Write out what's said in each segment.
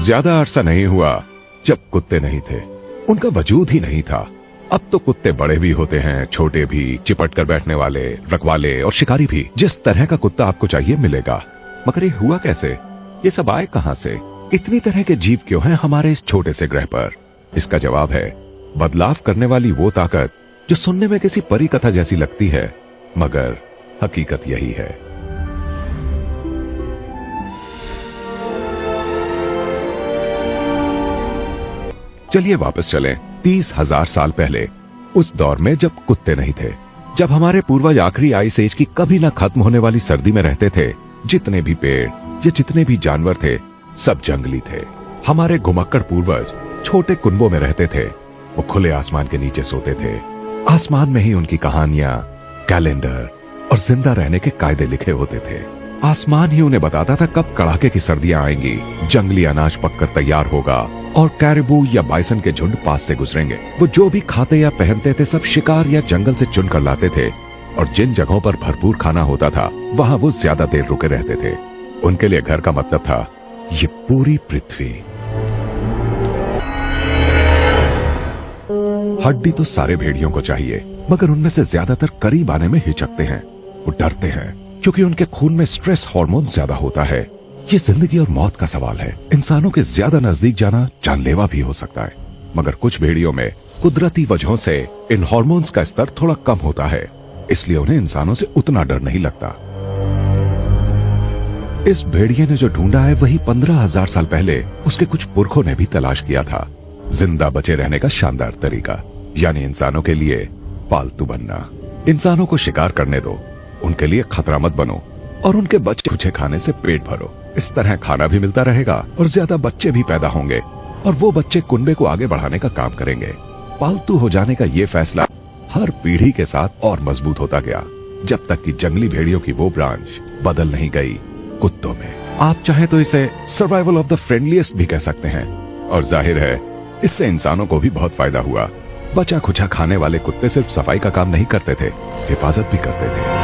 ज्यादा अरसा नहीं हुआ जब कुत्ते नहीं थे, उनका वजूद ही नहीं था। अब तो कुत्ते बड़े भी होते हैं, छोटे भी, चिपट कर बैठने वाले, रखवाले और शिकारी भी। जिस तरह का कुत्ता आपको चाहिए मिलेगा। मगर ये हुआ कैसे? ये सब आए कहां से? इतनी तरह के जीव क्यों हैं हमारे इस छोटे से ग्रह पर? इसका जवाब है बदलाव करने वाली वो ताकत जो सुनने में किसी परी कथा जैसी लगती है, मगर हकीकत यही है। चलिए वापस चलें 30,000 साल पहले, उस दौर में जब कुत्ते नहीं थे, जब हमारे पूर्वज आखिरी आइस एज की कभी न खत्म होने वाली सर्दी में रहते थे। जितने भी पेड़ या जितने भी जानवर थे सब जंगली थे। हमारे घुमक्कड़ पूर्वज छोटे कुनबों में रहते थे। वो खुले आसमान के नीचे सोते थे। आसमान में ही उनकी कहानियां, कैलेंडर और जिंदा रहने के कायदे लिखे होते थे। आसमान ही उन्हें बताता था कब कड़ाके की सर्दियां आएंगी, जंगली अनाज पककर तैयार होगा और कैरिबू या बाइसन के झुंड पास से गुजरेंगे। वो जो भी खाते या पहनते थे सब शिकार या जंगल से चुन कर लाते थे, और जिन जगहों पर भरपूर खाना होता था वहां वो ज्यादा देर रुके रहते थे। उनके लिए घर का मतलब था ये पूरी पृथ्वी। हड्डी तो सारे भेड़ियों को चाहिए, मगर उनमें से ज्यादातर करीब आने में हिचकते हैं। वो डरते हैं क्योंकि उनके खून में स्ट्रेस हार्मोन ज्यादा होता है। ये जिंदगी और मौत का सवाल है। इंसानों के ज्यादा नजदीक जाना जानलेवा भी हो सकता है, मगर कुछ भेड़ियों में कुदरती वजहों से इन हार्मोन्स का स्तर थोड़ा कम होता है, इसलिए उन्हें इंसानों से उतना डर नहीं लगता। इस भेड़िए ने जो ढूंढा है वही 15,000 साल पहले उसके कुछ पुरखों ने भी तलाश किया था। जिंदा बचे रहने का शानदार तरीका, यानी इंसानों के लिए पालतू बनना। इंसानों को शिकार करने दो, उनके लिए खतरा मत बनो और उनके बच्चे कुछ खाने से पेट भरो। इस तरह खाना भी मिलता रहेगा और ज्यादा बच्चे भी पैदा होंगे, और वो बच्चे कुनबे को आगे बढ़ाने का काम करेंगे। पालतू हो जाने का ये फैसला हर पीढ़ी के साथ और मजबूत होता गया, जब तक कि जंगली भेड़ियों की वो ब्रांच बदल नहीं गई कुत्तों में। आप चाहे तो इसे सर्वाइवल ऑफ द फ्रेंडलीएस्ट भी कह सकते हैं, और जाहिर है इससे इंसानों को भी बहुत फायदा हुआ। बचा खुचा खाने वाले कुत्ते सिर्फ सफाई का काम नहीं करते थे, हिफाजत भी करते थे।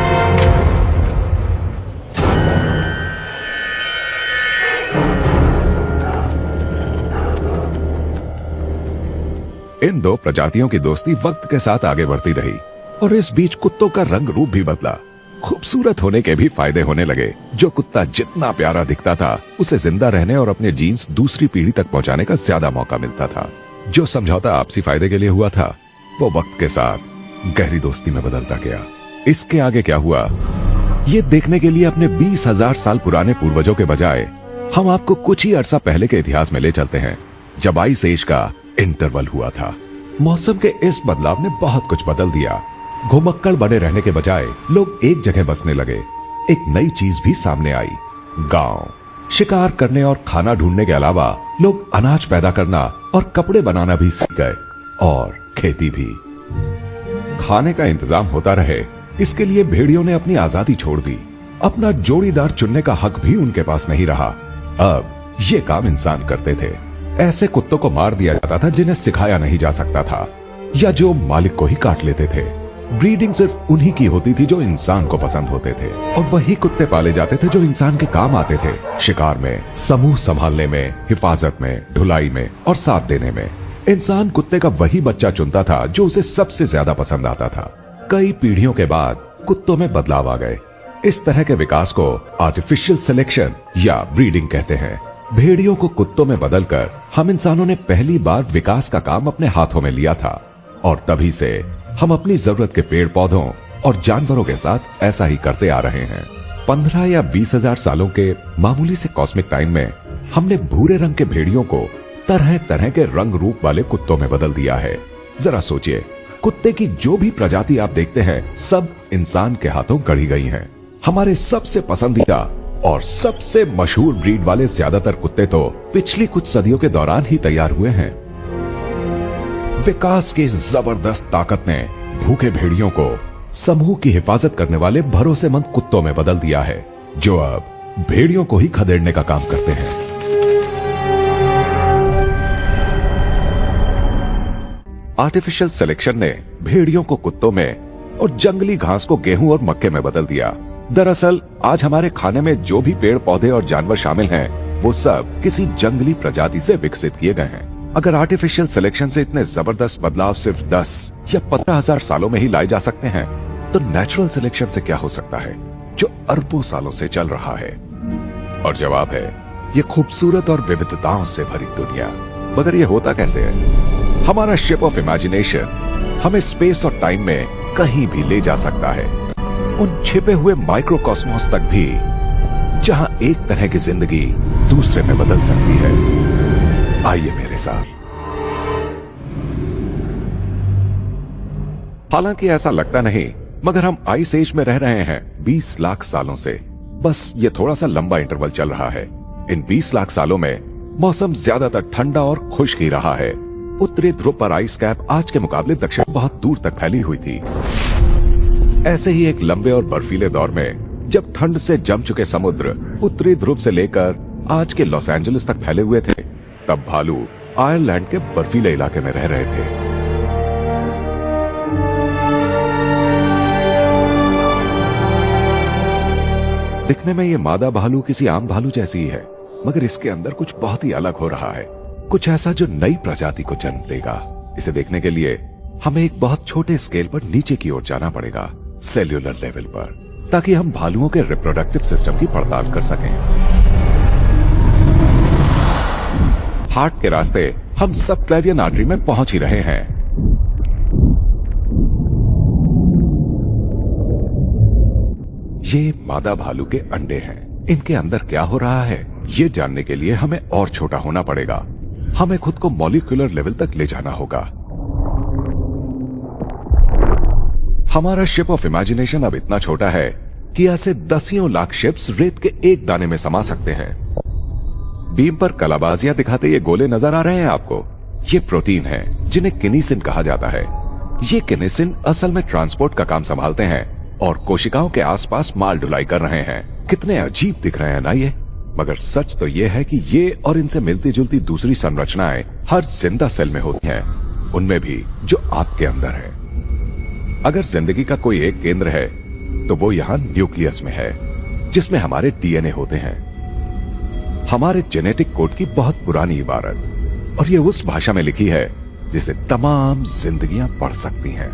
इन दो प्रजातियों की दोस्ती वक्त के साथ आगे बढ़ती रही, और इस बीच कुत्तों का रंग रूप भी बदला। खूबसूरत होने के भी फायदे होने लगे। जो कुत्ता जितना प्यारा दिखता था, उसे जिंदा रहने और अपने जीन्स दूसरी पीढ़ी तक पहुंचाने का ज्यादा मौका मिलता था। जो समझौता आपसी फायदे के लिए हुआ था, वो वक्त के साथ गहरी दोस्ती में बदलता गया। इसके आगे क्या हुआ, ये देखने के लिए अपने 20,000 साल पुराने पूर्वजों के बजाय हम आपको कुछ ही अरसा पहले के इतिहास में ले चलते हैं, जब आइस एज का इंटरवल हुआ था। मौसम के इस बदलाव ने बहुत कुछ बदल दिया। घुमक्कड़ बने रहने के बजाय लोग एक जगह बसने लगे। एक नई चीज भी सामने आई, गांव। शिकार करने और खाना ढूंढने के अलावा लोग अनाज पैदा करना और कपड़े बनाना भी सीख गए, और खेती भी। खाने का इंतजाम होता रहे, इसके लिए भेड़ियों ने अपनी आजादी छोड़ दी। अपना जोड़ीदार चुनने का हक भी उनके पास नहीं रहा। अब ये काम इंसान करते थे। ऐसे कुत्तों को मार दिया जाता था जिन्हें सिखाया नहीं जा सकता था, या जो मालिक को ही काट लेते थे। ब्रीडिंग सिर्फ उन्हीं की होती थी जो इंसान को पसंद होते थे, और वही कुत्ते पाले जाते थे जो इंसान के काम आते थे। शिकार में, समूह संभालने में, हिफाजत में, ढुलाई में और साथ देने में। इंसान कुत्ते का वही बच्चा चुनता था जो उसे सबसे ज्यादा पसंद आता था। कई पीढ़ियों के बाद कुत्तों में बदलाव आ गए। इस तरह के विकास को आर्टिफिशियल सिलेक्शन या ब्रीडिंग कहते हैं। भेड़ियों को कुत्तों में बदलकर हम इंसानों ने पहली बार विकास का काम अपने हाथों में लिया था, और तभी से हम अपनी जरूरत के पेड़ पौधों और जानवरों के साथ ऐसा ही करते आ रहे हैं। 15 या 20,000 सालों के मामूली से कॉस्मिक टाइम में हमने भूरे रंग के भेड़ियों को तरह तरह के रंग रूप वाले कुत्तों में बदल दिया है। जरा सोचिए, कुत्ते की जो भी प्रजाति आप देखते हैं सब इंसान के हाथों गढ़ी गई हैं। हमारे सबसे पसंदीदा और सबसे मशहूर ब्रीड वाले ज्यादातर कुत्ते तो पिछली कुछ सदियों के दौरान ही तैयार हुए हैं। विकास की जबरदस्त ताकत ने भूखे भेड़ियों को समूह की हिफाजत करने वाले भरोसेमंद कुत्तों में बदल दिया है, जो अब भेड़ियों को ही खदेड़ने का काम करते हैं। आर्टिफिशियल सिलेक्शन ने भेड़ियों को कुत्तों में और जंगली घास को गेहूं और मक्के में बदल दिया। दरअसल आज हमारे खाने में जो भी पेड़ पौधे और जानवर शामिल हैं, वो सब किसी जंगली प्रजाति से विकसित किए गए हैं। अगर आर्टिफिशियल सिलेक्शन से इतने जबरदस्त बदलाव सिर्फ 10 या 15,000 सालों में ही लाए जा सकते हैं, तो नेचुरल सिलेक्शन से क्या हो सकता है जो अरबों सालों से चल रहा है? और जवाब है ये खूबसूरत और विविधताओं से भरी दुनिया। मगर ये होता कैसे है? हमारा शिप ऑफ इमेजिनेशन हमें स्पेस और टाइम में कहीं भी ले जा सकता है, उन छिपे हुए माइक्रोकॉस्मोस तक भी जहां एक तरह की जिंदगी दूसरे में बदल सकती है। आइए मेरे साथ। हालांकि ऐसा लगता नहीं, मगर हम आइस एज में रह रहे हैं 20 लाख सालों से। बस ये थोड़ा सा लंबा इंटरवल चल रहा है। इन 20 लाख सालों में मौसम ज्यादातर ठंडा और खुश्क ही रहा है। उत्तरी ध्रुव पर आइस कैप आज के मुकाबले दक्षिण बहुत दूर तक फैली हुई थी। ऐसे ही एक लंबे और बर्फीले दौर में जब ठंड से जम चुके समुद्र उत्तरी ध्रुव से लेकर आज के लॉस एंजलिस तक फैले हुए थे, तब भालू आयरलैंड के बर्फीले इलाके में रह रहे थे। दिखने में ये मादा भालू किसी आम भालू जैसी ही है, मगर इसके अंदर कुछ बहुत ही अलग हो रहा है, कुछ ऐसा जो नई प्रजाति को जन्म देगा। इसे देखने के लिए हमें एक बहुत छोटे स्केल पर नीचे की ओर जाना पड़ेगा, सेल्यूलर लेवल पर, ताकि हम भालुओं के रिप्रोडक्टिव सिस्टम की पड़ताल कर सकें। हार्ट के रास्ते हम सबक्लेवियन आर्टरी में पहुंच ही रहे हैं। ये मादा भालू के अंडे हैं। इनके अंदर क्या हो रहा है ये जानने के लिए हमें और छोटा होना पड़ेगा। हमें खुद को मॉलिक्यूलर लेवल तक ले जाना होगा। हमारा शिप ऑफ इमेजिनेशन अब इतना छोटा है कि ऐसे दसियों लाख शिप्स रेत के एक दाने में समा सकते हैं। बीम पर कलाबाजियां दिखाते ये गोले नजर आ रहे हैं आपको? ये प्रोटीन हैं जिन्हें किनीसिन कहा जाता है। ये किनीसिन असल में ट्रांसपोर्ट का काम संभालते हैं और कोशिकाओं के आसपास माल ढुलाई कर रहे हैं। कितने अजीब दिख रहे हैं ना ये, मगर सच तो ये है कि ये और इनसे मिलती जुलती दूसरी संरचनाएं हर जिंदा सेल में होती हैं, उनमें भी जो आपके अंदर है। अगर जिंदगी का कोई एक केंद्र है तो वो यहाँ न्यूक्लियस में है, जिसमें हमारे डीएनए होते हैं, हमारे जेनेटिक कोड की बहुत पुरानी इबारत। और ये उस भाषा में लिखी है जिसे तमाम जिंदगियां पढ़ सकती हैं।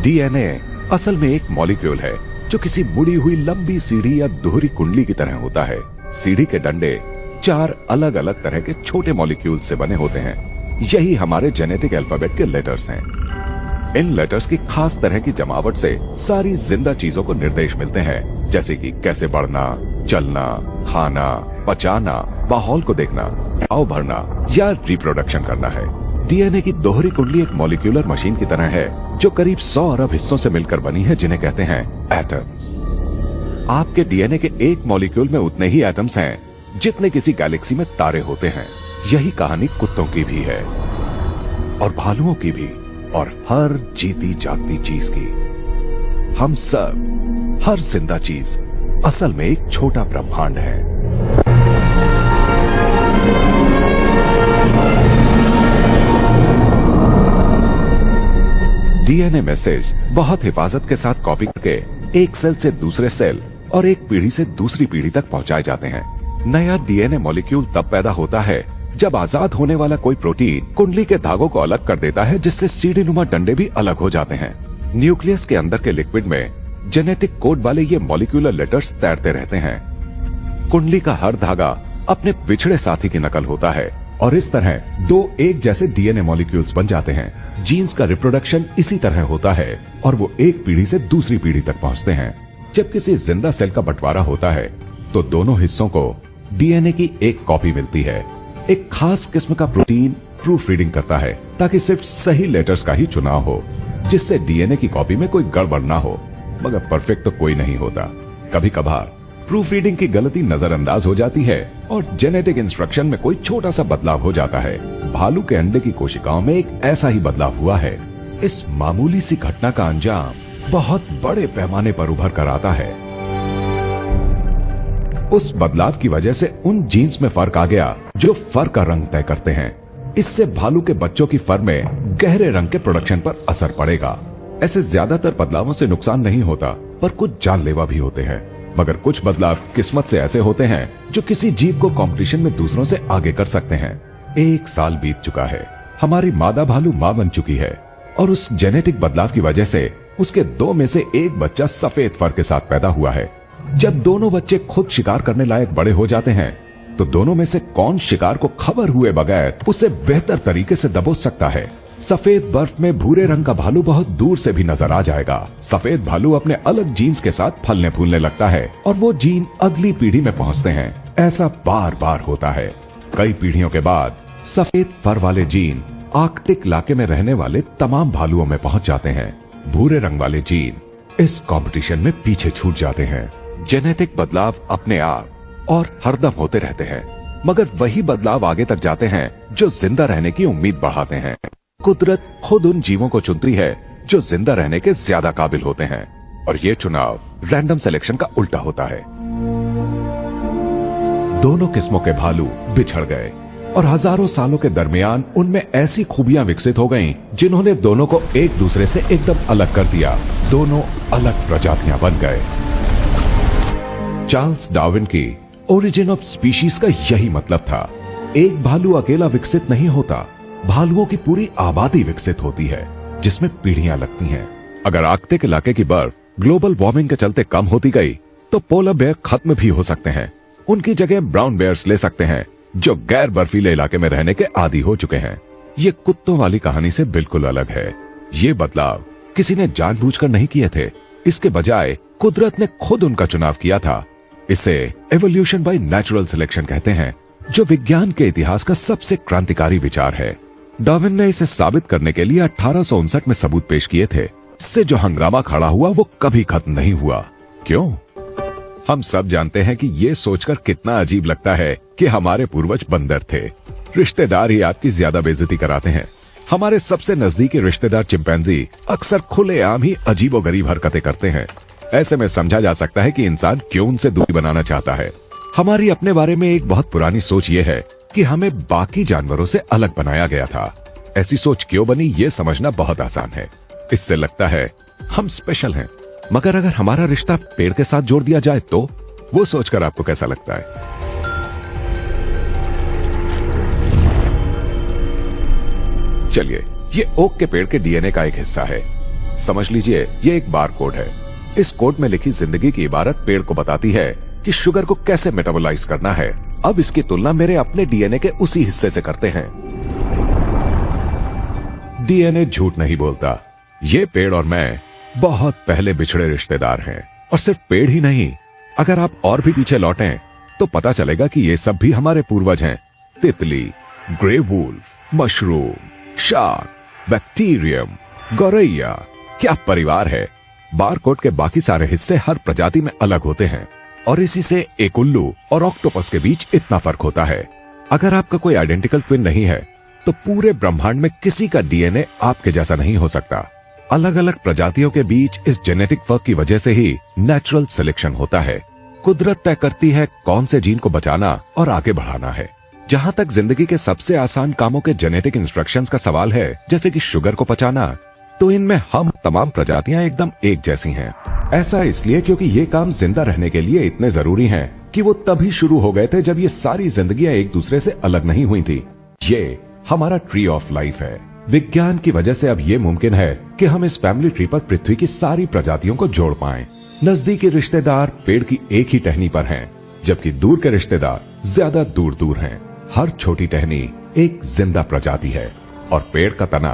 डीएनए असल में एक मॉलिक्यूल है जो किसी मुड़ी हुई लंबी सीढ़ी या दोहरी कुंडली की तरह होता है। सीढ़ी के डंडे 4 अलग अलग तरह के छोटे मॉलिक्यूल से बने होते हैं। यही हमारे जेनेटिक अल्फाबेट के लेटर्स हैं। इन लेटर्स की खास तरह की जमावट से सारी जिंदा चीजों को निर्देश मिलते हैं, जैसे कि कैसे बढ़ना, चलना, खाना, पचाना, माहौल को देखना, घाव भरना या रिप्रोडक्शन करना है। डीएनए की दोहरी कुंडली एक मॉलिक्यूलर मशीन की तरह है जो करीब 100 अरब हिस्सों से मिलकर बनी है, जिन्हें कहते हैं एटम्स। आपके डीएनए के एक मॉलिक्यूल में उतने ही एटम्स हैं जितने किसी गैलेक्सी में तारे होते हैं। यही कहानी कुत्तों की भी है और भालुओं की भी और हर जीती जागती चीज की। हम सब, हर जिंदा चीज असल में एक छोटा ब्रह्मांड है। डीएनए मैसेज बहुत हिफाजत के साथ कॉपी करके एक सेल से दूसरे सेल और एक पीढ़ी से दूसरी पीढ़ी तक पहुंचाए जाते हैं। नया डीएनए मॉलिक्यूल तब पैदा होता है जब आजाद होने वाला कोई प्रोटीन कुंडली के धागों को अलग कर देता है, जिससे सीढ़ी नुमा डंडे भी अलग हो जाते हैं। न्यूक्लियस के अंदर के लिक्विड में जेनेटिक कोड वाले ये मॉलिक्यूलर लेटर्स तैरते रहते हैं। कुंडली का हर धागा अपने पिछड़े साथी की नकल होता है और इस तरह 2 एक जैसे डीएनए मॉलिक्यूल्स बन जाते हैं। जीन्स का रिप्रोडक्शन इसी तरह होता है और वो एक पीढ़ी से दूसरी पीढ़ी तक पहुंचते हैं। जब किसी जिंदा सेल का बंटवारा होता है तो दोनों हिस्सों को डीएनए की एक कॉपी मिलती है। एक खास किस्म का प्रोटीन प्रूफ रीडिंग करता है ताकि सिर्फ सही लेटर्स का ही चुनाव हो, जिससे डीएनए की कॉपी में कोई गड़बड़ ना हो। मगर परफेक्ट तो कोई नहीं होता। कभी कभार प्रूफ रीडिंग की गलती नजरअंदाज हो जाती है और जेनेटिक इंस्ट्रक्शन में कोई छोटा सा बदलाव हो जाता है। भालू के अंडे की कोशिकाओं में एक ऐसा ही बदलाव हुआ है। इस मामूली सी घटना का अंजाम बहुत बड़े पैमाने पर उभर कर आता है। उस बदलाव की वजह से उन जीन्स में फर्क आ गया जो फर का रंग तय करते हैं। इससे भालू के बच्चों की फर में गहरे रंग के प्रोडक्शन पर असर पड़ेगा। ऐसे ज्यादातर बदलावों से नुकसान नहीं होता, पर कुछ जानलेवा भी होते हैं। मगर कुछ बदलाव किस्मत से ऐसे होते हैं जो किसी जीव को कंपटीशन में दूसरों से आगे कर सकते हैं। 1 साल बीत चुका है, हमारी मादा भालू मां बन चुकी है और उस जेनेटिक बदलाव की वजह से उसके 2 में से एक बच्चा सफेद फर के साथ पैदा हुआ है। जब दोनों बच्चे खुद शिकार करने लायक बड़े हो जाते हैं तो दोनों में से कौन शिकार को खबर हुए बगैर उसे बेहतर तरीके से दबोच सकता है। सफेद बर्फ में भूरे रंग का भालू बहुत दूर से भी नजर आ जाएगा। सफेद भालू अपने अलग जीन्स के साथ फलने फूलने लगता है और वो जीन अगली पीढ़ी में पहुंचते हैं। ऐसा बार बार होता है। कई पीढ़ियों के बाद सफेद फर वाले जीन आर्कटिक इलाके में रहने वाले तमाम भालुओं में पहुंच जाते हैं। भूरे रंग वाले जीन इस कंपटीशन में पीछे छूट जाते हैं। जेनेटिक बदलाव अपने आप और हरदम होते रहते हैं, मगर वही बदलाव आगे तक जाते हैं जो जिंदा रहने की उम्मीद बढ़ाते हैं। कुदरत खुद उन जीवों को चुनती है जो जिंदा रहने के ज्यादा काबिल होते हैं और ये चुनाव रैंडम सिलेक्शन का उल्टा होता है। दोनों किस्मों के भालू बिछड़ गए और हजारों सालों के दरमियान उनमें ऐसी खूबियां विकसित हो गईं जिन्होंने दोनों को एक दूसरे से एकदम अलग कर दिया। दोनों अलग प्रजातियां बन गए। चार्ल्स डार्विन की ओरिजिन ऑफ स्पीशीज का यही मतलब था। एक भालू अकेला विकसित नहीं होता, भालुओं की पूरी आबादी विकसित होती है जिसमें पीढ़ियां लगती हैं। अगर आर्कटिक इलाके की बर्फ ग्लोबल वार्मिंग के चलते कम होती गई तो पोलर बेयर खत्म भी हो सकते हैं। उनकी जगह ब्राउन बेयर्स ले सकते हैं जो गैर बर्फीले इलाके में रहने के आदी हो चुके हैं। ये कुत्तों वाली कहानी से बिल्कुल अलग है। ये बदलाव किसी ने जानबूझकर नहीं किए थे, इसके बजाय कुदरत ने खुद उनका चुनाव किया था। इसे एवोल्यूशन बाय नेचुरल सिलेक्शन कहते हैं, जो विज्ञान के इतिहास का सबसे क्रांतिकारी विचार है। डार्विन ने इसे साबित करने के लिए 1859 में सबूत पेश किए थे। इससे जो हंगामा खड़ा हुआ वो कभी खत्म नहीं हुआ। क्यों? हम सब जानते हैं कि ये सोचकर कितना अजीब लगता है कि हमारे पूर्वज बंदर थे। रिश्तेदार ही आपकी ज्यादा बेइज्जती कराते हैं। हमारे सबसे नजदीकी रिश्तेदार चिंपैंजी अक्सर खुलेआम ही अजीबोगरीब हरकतें करते हैं। ऐसे में समझा जा सकता है कि इंसान क्यों उनसे दूरी बनाना चाहता है। हमारी अपने बारे में एक बहुत पुरानी सोच ये है कि हमें बाकी जानवरों से अलग बनाया गया था। ऐसी सोच क्यों बनी ये समझना बहुत आसान है। इससे लगता है हम स्पेशल हैं। मगर अगर हमारा रिश्ता पेड़ के साथ जोड़ दिया जाए तो वो सोचकर आपको कैसा लगता है? चलिए, ये ओक के पेड़ के डीएनए का एक हिस्सा है। समझ लीजिए ये एक बार कोड है। इस कोड में लिखी जिंदगी की इबारत पेड़ को बताती है कि शुगर को कैसे मेटाबोलाइज करना है। अब इसकी तुलना मेरे अपने डीएनए के उसी हिस्से से करते हैं। डीएनए झूठ नहीं बोलता। ये पेड़ और मैं बहुत पहले बिछड़े रिश्तेदार हैं। और सिर्फ पेड़ ही नहीं, अगर आप और भी पीछे लौटें तो पता चलेगा कि ये सब भी हमारे पूर्वज हैं। तितली, grey wolf, mushroom, shark, bacterium, गौरैया, क्या परिवार है। बारकोड के बाकी सारे हिस्से हर प्रजाति में अलग होते हैं और इसी से एक उल्लू और ऑक्टोपस के बीच इतना फर्क होता है। अगर आपका कोई आइडेंटिकल ट्विन नहीं है तो पूरे ब्रह्मांड में किसी का डीएनए आपके जैसा नहीं हो सकता। अलग अलग प्रजातियों के बीच इस जेनेटिक फर्क की वजह से ही नेचुरल सिलेक्शन होता है। कुदरत तय करती है कौन से जीन को बचाना और आगे बढ़ाना है। जहाँ तक जिंदगी के सबसे आसान कामों के जेनेटिक इंस्ट्रक्शंस का सवाल है, जैसे कि शुगर को पचाना, तो इनमें हम तमाम प्रजातियां एकदम एक जैसी हैं। ऐसा इसलिए क्योंकि ये काम जिंदा रहने के लिए इतने जरूरी हैं कि वो तभी शुरू हो गए थे जब ये सारी जिंदगियां एक दूसरे से अलग नहीं हुई थी। ये हमारा ट्री ऑफ लाइफ है। विज्ञान की वजह से अब ये मुमकिन है कि हम इस फैमिली ट्री पर पृथ्वी की सारी प्रजातियों को जोड़ पाएं। नजदीकी रिश्तेदार पेड़ की एक ही टहनी पर हैं, जबकि दूर के रिश्तेदार ज्यादा दूर दूर हैं। हर छोटी टहनी एक जिंदा प्रजाति है और पेड़ का तना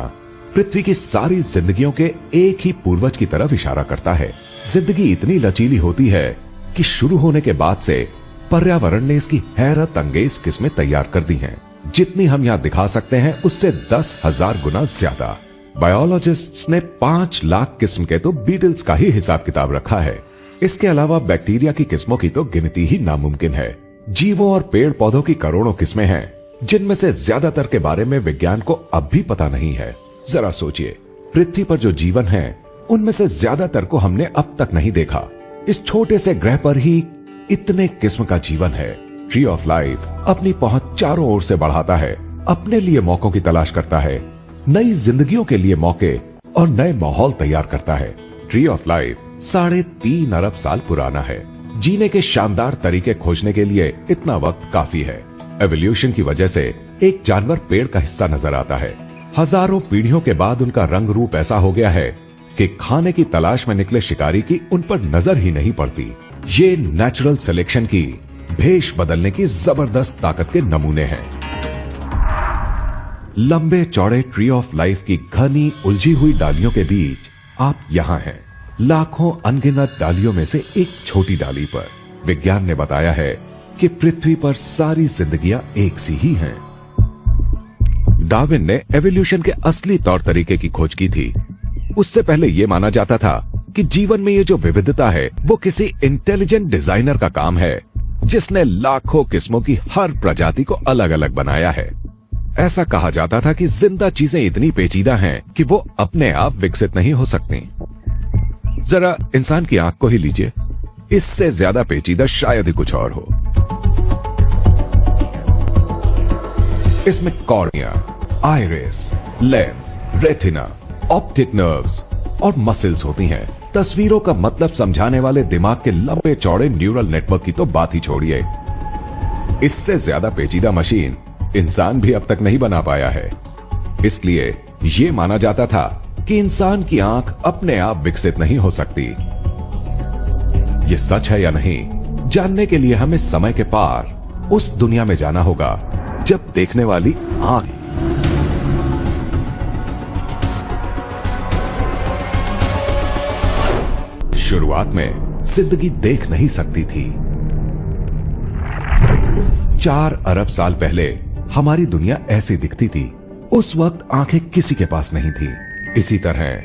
पृथ्वी की सारी जिंदगियों के एक ही पूर्वज की तरफ इशारा करता है। जिंदगी इतनी लचीली होती है कि शुरू होने के बाद से पर्यावरण ने इसकी हैरत अंगेज किस्में तैयार कर दी हैं। जितनी हम यहाँ दिखा सकते हैं उससे 10,000 गुना ज्यादा। बायोलॉजिस्ट्स ने 5 लाख किस्म के तो बीटल्स का ही हिसाब किताब रखा है। इसके अलावा बैक्टीरिया की किस्मों की तो गिनती ही नामुमकिन है। जीवों और पेड़ पौधों की करोड़ों किस्में हैं, जिनमें से ज्यादातर के बारे में विज्ञान को अब भी पता नहीं है। जरा सोचिए, पृथ्वी पर जो जीवन है उनमें से ज्यादातर को हमने अब तक नहीं देखा। इस छोटे से ग्रह पर ही इतने किस्म का जीवन है। ट्री ऑफ लाइफ अपनी पहुंच चारों ओर से बढ़ाता है, अपने लिए मौकों की तलाश करता है, नई जिंदगियों के लिए मौके और नए माहौल तैयार करता है। ट्री ऑफ लाइफ 3.5 अरब साल पुराना है। जीने के शानदार तरीके खोजने के लिए इतना वक्त काफी है। एवोल्यूशन की वजह से एक जानवर पेड़ का हिस्सा नजर आता है। हजारों पीढ़ियों के बाद उनका रंग रूप ऐसा हो गया है कि खाने की तलाश में निकले शिकारी की उन पर नजर ही नहीं पड़ती। ये नेचुरल सिलेक्शन की भेष बदलने की जबरदस्त ताकत के नमूने हैं। लंबे चौड़े ट्री ऑफ लाइफ की घनी उलझी हुई डालियों के बीच आप यहाँ हैं, लाखों अनगिनत डालियों में से एक छोटी डाली पर। विज्ञान ने बताया है कि पृथ्वी पर सारी जिंदगियां एक सी ही हैं। डार्विन ने एवोल्यूशन के असली तौर तरीके की खोज की थी। उससे पहले यह माना जाता था कि जीवन में ये जो विविधता है वो किसी इंटेलिजेंट डिजाइनर का काम है, जिसने लाखों किस्मों की हर प्रजाति को अलग अलग बनाया है। ऐसा कहा जाता था कि जिंदा चीजें इतनी पेचीदा हैं कि वो अपने आप विकसित नहीं हो सकती। जरा इंसान की आंख को ही लीजिए, इससे ज्यादा पेचीदा शायद ही कुछ और हो। इसमें cornea, iris, lens, retina, optic nerves और मसल्स होती हैं। तस्वीरों का मतलब समझाने वाले दिमाग के लंबे चौड़े न्यूरल नेटवर्क की तो बात ही छोड़िए। इससे ज्यादा पेचीदा मशीन इंसान भी अब तक नहीं बना पाया है। इसलिए यह माना जाता था कि इंसान की आंख अपने आप विकसित नहीं हो सकती। यह सच है या नहीं, जानने के लिए हमें समय के पार उस दुनिया में जाना होगा जब देखने वाली आंख शुरुआत में जिंदगी देख नहीं सकती थी। 4 अरब साल पहले हमारी दुनिया ऐसी दिखती थी। उस वक्त आंखें किसी के पास नहीं थी। इसी तरह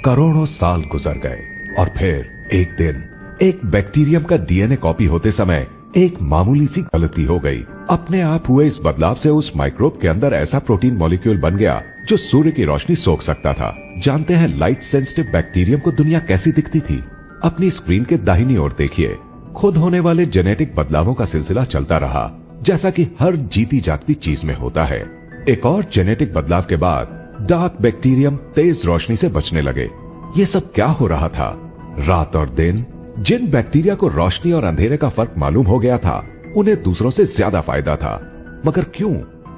करोड़ों साल गुजर गए और फिर एक दिन एक बैक्टीरियम का डीएनए कॉपी होते समय एक मामूली सी गलती हो गई। अपने आप हुए इस बदलाव से उस माइक्रोब के अंदर ऐसा प्रोटीन मॉलिक्यूल बन गया जो सूर्य की रोशनी सोख सकता था। जानते हैं लाइट सेंसिटिव बैक्टीरियम को दुनिया कैसी दिखती थी? अपनी स्क्रीन के दाहिनी ओर देखिए। खुद होने वाले जेनेटिक बदलावों का सिलसिला चलता रहा, जैसा कि हर जीती जागती चीज में होता है। एक और जेनेटिक बदलाव के बाद डार्क बैक्टीरियम तेज रोशनी से बचने लगे। ये सब क्या हो रहा था? रात और दिन, जिन बैक्टीरिया को रोशनी और अंधेरे का फर्क मालूम हो गया था, उन्हें दूसरों से ज्यादा फायदा था। मगर क्यों?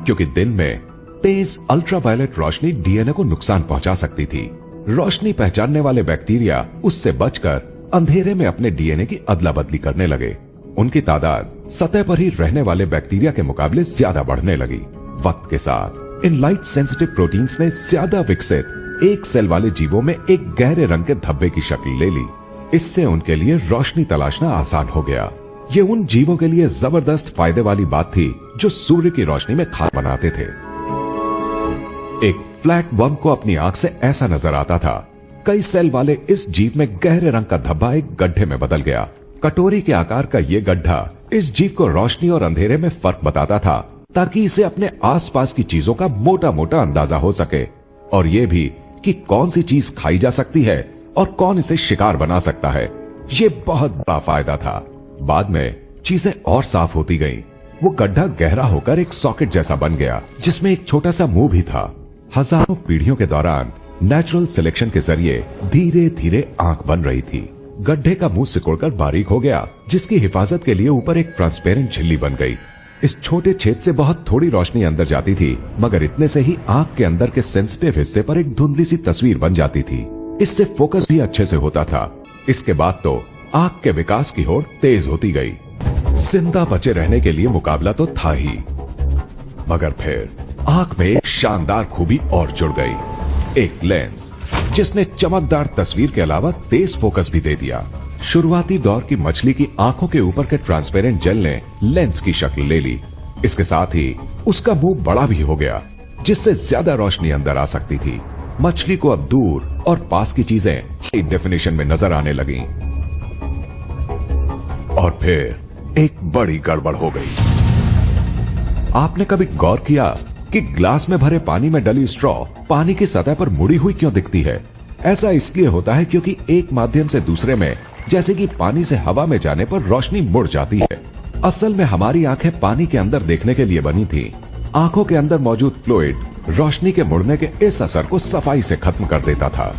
क्योंकि दिन में तेज अल्ट्रावायलेट रोशनी डीएनए को नुकसान पहुंचा सकती थी। रोशनी पहचानने वाले बैक्टीरिया उससे बचकर अंधेरे में अपने डीएनए की अदला बदली करने लगे। उनकी तादाद सतह पर ही रहने वाले बैक्टीरिया के मुकाबले ज्यादा बढ़ने लगी। वक्त के साथ इन लाइट सेंसिटिव प्रोटीन्स ने ज्यादा विकसित एक सेल वाले जीवों में एक गहरे रंग के धब्बे की शक्ल ले ली। इससे उनके लिए रोशनी तलाशना आसान हो गया। ये उन जीवों के लिए जबरदस्त फायदे वाली बात थी जो सूर्य की रोशनी में खाना बनाते थे। एक फ्लैट वर्म को अपनी आंख से ऐसा नजर आता था। कई सेल वाले इस जीव में गहरे रंग का धब्बा एक गड्ढे में बदल गया। कटोरी के आकार का ये गड्ढा इस जीव को रोशनी और अंधेरे में फर्क बताता था, ताकि इसे अपने आसपास की चीजों का मोटा मोटा अंदाजा हो सके, और ये भी कि कौन सी चीज खाई जा सकती है और कौन इसे शिकार बना सकता है। ये बहुत बड़ा फायदा था। बाद में चीजें और साफ होती गईं। वो गड्ढा गहरा होकर एक सॉकेट जैसा बन गया, जिसमें एक छोटा सा मुंह भी था। हजारों पीढ़ियों के दौरान नेचुरल सिलेक्शन के जरिए धीरे धीरे आंख बन रही थी। गड्ढे का मुंह सिकुड़कर बारीक हो गया, जिसकी हिफाजत के लिए ऊपर एक ट्रांसपेरेंट झिल्ली बन गई। इस छोटे छेद से बहुत थोड़ी रोशनी अंदर जाती थी, मगर इतने से ही आंख के अंदर के सेंसिटिव हिस्से पर एक धुंधली सी तस्वीर बन जाती थी। इससे फोकस भी अच्छे से होता था। इसके बाद तो आंख के विकास की होड़ तेज होती गई। जिंदा बचे रहने के लिए मुकाबला तो था ही, मगर फिर आंख में एक शानदार खूबी और जुड़ गई, एक लेंस, जिसने चमकदार तस्वीर के अलावा तेज फोकस भी दे दिया। शुरुआती दौर की मछली की आंखों के ऊपर के ट्रांसपेरेंट जेल ने लेंस की शक्ल ले ली। इसके साथ ही उसका मुंह बड़ा भी हो गया, जिससे ज्यादा रोशनी अंदर आ सकती थी। मछली को अब दूर और पास की चीजें हाई डेफिनेशन में नजर आने लगी। और फिर एक बड़ी गड़बड़ हो गई। आपने कभी गौर किया कि ग्लास में भरे पानी में डली स्ट्रॉ पानी की सतह पर मुड़ी हुई क्यों दिखती है? ऐसा इसलिए होता है क्योंकि एक माध्यम से दूसरे में, जैसे कि पानी से हवा में जाने पर रोशनी मुड़ जाती है। असल में हमारी आंखें पानी के अंदर देखने के लिए बनी थी। आंखों के अंदर मौजूद फ्लूइड रोशनी के मुड़ने के इस असर को सफाई से खत्म कर देता था।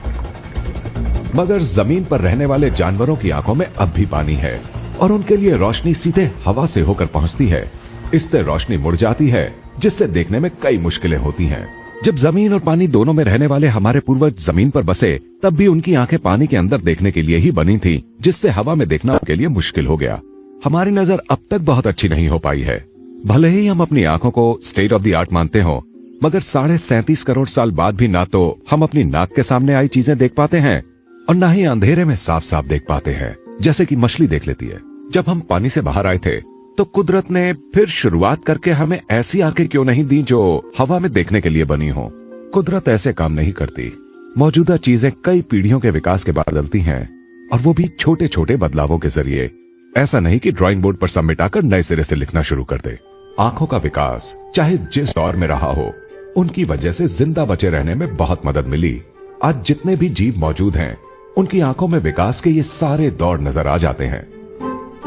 मगर जमीन पर रहने वाले जानवरों की आंखों में अब भी पानी है और उनके लिए रोशनी सीधे हवा से होकर पहुंचती है। इससे रोशनी मुड़ जाती है, जिससे देखने में कई मुश्किलें होती हैं। जब जमीन और पानी दोनों में रहने वाले हमारे पूर्वज जमीन पर बसे, तब भी उनकी आंखें पानी के अंदर देखने के लिए ही बनी थी, जिससे हवा में देखना उनके लिए मुश्किल हो गया। हमारी नजर अब तक बहुत अच्छी नहीं हो पाई है। भले ही हम अपनी आंखों को स्टेट ऑफ द आर्ट मानते हो, मगर 37.5 करोड़ साल बाद भी ना तो हम अपनी नाक के सामने आई चीजें देख पाते हैं और ना ही अंधेरे में साफ साफ देख पाते हैं, जैसे कि मछली देख लेती है। जब हम पानी से बाहर आए थे तो कुदरत ने फिर शुरुआत करके हमें ऐसी आंखें क्यों नहीं दी जो हवा में देखने के लिए बनी हो। कुदरत ऐसे काम नहीं करती। मौजूदा चीजें कई पीढ़ियों के विकास के बाद बदलती हैं, और वो भी छोटे छोटे बदलावों के जरिए। ऐसा नहीं कि ड्राइंग बोर्ड पर सब मिटाकर नए सिरे से लिखना शुरू कर दे। आंखों का विकास चाहे जिस दौर में रहा हो, उनकी वजह से जिंदा बचे रहने में बहुत मदद मिली। आज जितने भी जीव मौजूद हैं, उनकी आंखों में विकास के ये सारे दौर नजर आ जाते हैं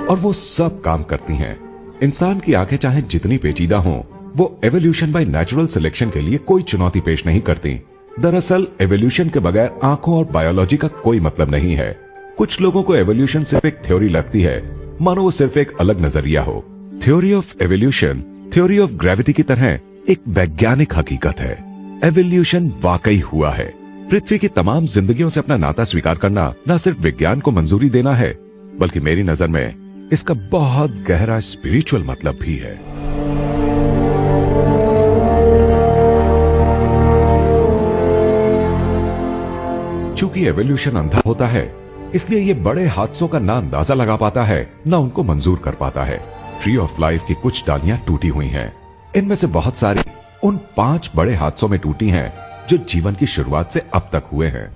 और वो सब काम करती हैं। इंसान की आंखें चाहे जितनी पेचीदा हों, वो एवोल्यूशन बाय नेचुरल सिलेक्शन के लिए कोई चुनौती पेश नहीं करती। दरअसल एवोल्यूशन के बगैर आंखों और बायोलॉजी का कोई मतलब नहीं है। कुछ लोगों को एवोल्यूशन सिर्फ एक थ्योरी लगती है, मानो वो सिर्फ एक अलग नजरिया हो। Theory of evolution theory of gravity की तरह एक वैज्ञानिक हकीकत है। एवोल्यूशन वाकई हुआ है। पृथ्वी की तमाम जिंदगियों से अपना नाता स्वीकार करना न सिर्फ विज्ञान को मंजूरी देना है, बल्कि मेरी नजर में इसका बहुत गहरा स्पिरिचुअल मतलब भी है। चूंकि एवोल्यूशन अंधा होता है, इसलिए ये बड़े हादसों का ना अंदाजा लगा पाता है, ना उनको मंजूर कर पाता है। ट्री ऑफ लाइफ की कुछ डालियां टूटी हुई हैं। इनमें से बहुत सारी उन 5 बड़े हादसों में टूटी हैं जो जीवन की शुरुआत से अब तक हुए हैं।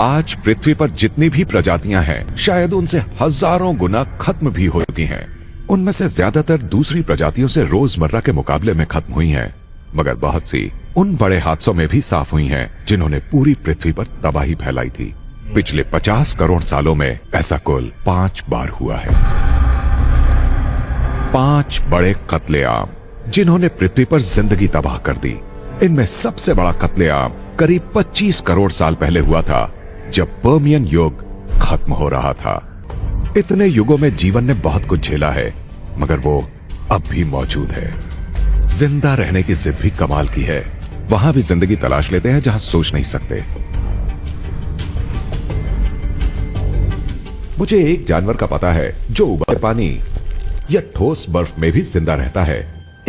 आज पृथ्वी पर जितनी भी प्रजातियां हैं, शायद उनसे हजारों गुना खत्म भी हो चुकी हैं। उनमें से ज्यादातर दूसरी प्रजातियों से रोजमर्रा के मुकाबले में खत्म हुई हैं, मगर बहुत सी उन बड़े हादसों में भी साफ हुई हैं जिन्होंने पूरी पृथ्वी पर तबाही फैलाई थी। पिछले 50 करोड़ सालों में ऐसा कुल 5 बार हुआ है। 5 बड़े कत्लेआम जिन्होंने पृथ्वी पर जिंदगी तबाह कर दी। इनमें सबसे बड़ा कत्लेआम करीब 25 करोड़ साल पहले हुआ था, जब पर्मियन युग खत्म हो रहा था। इतने युगों में जीवन ने बहुत कुछ झेला है, मगर वो अब भी मौजूद है। जिंदा रहने की जिद भी कमाल की है। वहां भी जिंदगी तलाश लेते हैं जहां सोच नहीं सकते। मुझे एक जानवर का पता है जो उबलते पानी या ठोस बर्फ में भी जिंदा रहता है।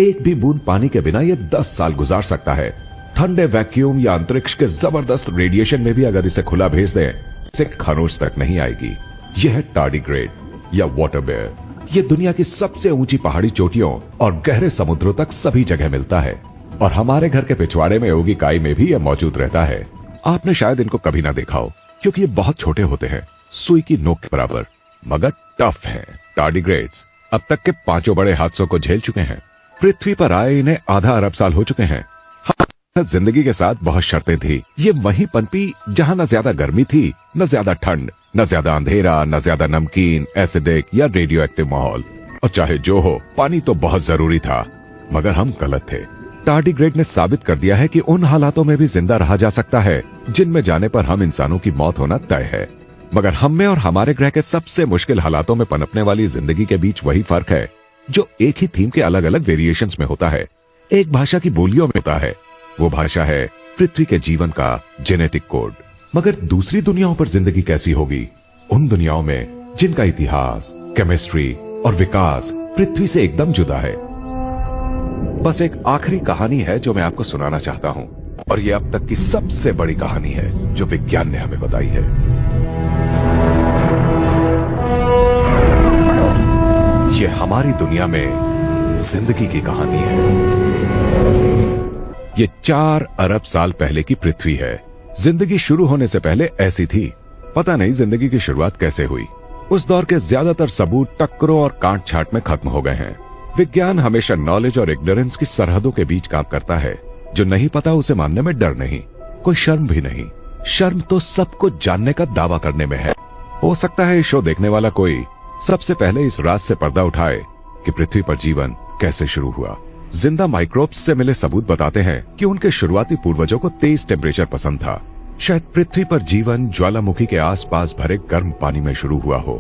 एक भी बूंद पानी के बिना ये 10 साल गुजार सकता है। ठंडे वैक्यूम या अंतरिक्ष के जबरदस्त रेडिएशन में भी अगर इसे खुला भेज दें, इसे खानोश तक नहीं आएगी। यह है टार्डिग्रेड या वाटर बेयर। ये दुनिया की सबसे ऊंची पहाड़ी चोटियों और गहरे समुद्रों तक सभी जगह मिलता है, और हमारे घर के पिछवाड़े में उगी काई में भी यह मौजूद रहता है। आपने शायद इनको कभी ना देखा हो, क्योंकि ये बहुत छोटे होते हैं, सुई की नोक के बराबर, मगर टफ हैं। टार्डिग्रेड्स अब तक के 5 बड़े हादसों को झेल चुके हैं। पृथ्वी पर आए इन्हें आधा अरब साल हो चुके हैं। जिंदगी के साथ बहुत शर्तें थी। ये वहीं पनपी जहां न ज्यादा गर्मी थी, न ज्यादा ठंड, न ज्यादा अंधेरा, न ज्यादा नमकीन, एसिडिक या रेडियो एक्टिव माहौल। और चाहे जो हो, पानी तो बहुत जरूरी था, मगर हम गलत थे। टार्डिग्रेड ने साबित कर दिया है कि उन हालातों में भी जिंदा रहा जा सकता है जिनमें जाने पर हम इंसानों की मौत होना तय है। मगर हम में और हमारे ग्रह के सबसे मुश्किल हालातों में पनपने वाली जिंदगी के बीच वही फर्क है जो एक ही थीम के अलग अलग वेरिएशंस में होता है, एक भाषा की बोलियों में होता है। वो भाषा है पृथ्वी के जीवन का जेनेटिक कोड। मगर दूसरी दुनियाओं पर जिंदगी कैसी होगी? उन दुनियाओं में जिनका इतिहास, केमिस्ट्री और विकास पृथ्वी से एकदम जुदा है। बस एक आखिरी कहानी है जो मैं आपको सुनाना चाहता हूं, और ये अब तक की सबसे बड़ी कहानी है जो विज्ञान ने हमें बताई है। ये हमारी दुनिया में जिंदगी की कहानी है। ये 4 अरब साल पहले की पृथ्वी है। जिंदगी शुरू होने से पहले ऐसी थी। पता नहीं जिंदगी की शुरुआत कैसे हुई। उस दौर के ज्यादातर सबूत टक्करों और काट छांट में खत्म हो गए हैं। विज्ञान हमेशा नॉलेज और इग्नोरेंस की सरहदों के बीच काम करता है। जो नहीं पता उसे मानने में डर नहीं, कोई शर्म भी नहीं। शर्म तो सब कुछ जानने का दावा करने में है। हो सकता है इस शो देखने वाला कोई सबसे पहले इस राज से पर्दा उठाए कि पृथ्वी पर जीवन कैसे शुरू हुआ। जिंदा माइक्रोब्स से मिले सबूत बताते हैं कि उनके शुरुआती पूर्वजों को तेज टेम्परेचर पसंद था। शायद पृथ्वी पर जीवन ज्वालामुखी के आसपास भरे गर्म पानी में शुरू हुआ हो।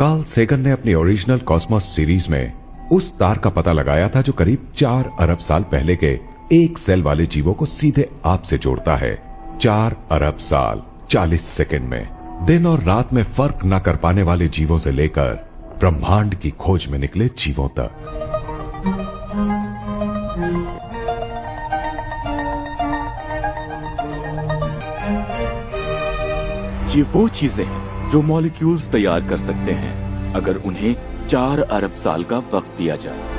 कार्ल सेगन ने अपनी ओरिजिनल कॉस्मोस सीरीज में उस तार का पता लगाया था जो करीब 4 अरब साल पहले के एक सेल वाले जीवों को सीधे आपसे जोड़ता है। 4 अरब साल 40 सेकंड में दिन और रात में फर्क न कर पाने वाले जीवों से लेकर ब्रह्मांड की खोज में निकले जीवों तक। ये वो चीजें हैं जो मॉलिक्यूल्स तैयार कर सकते हैं अगर उन्हें 4 अरब साल का वक्त दिया जाए।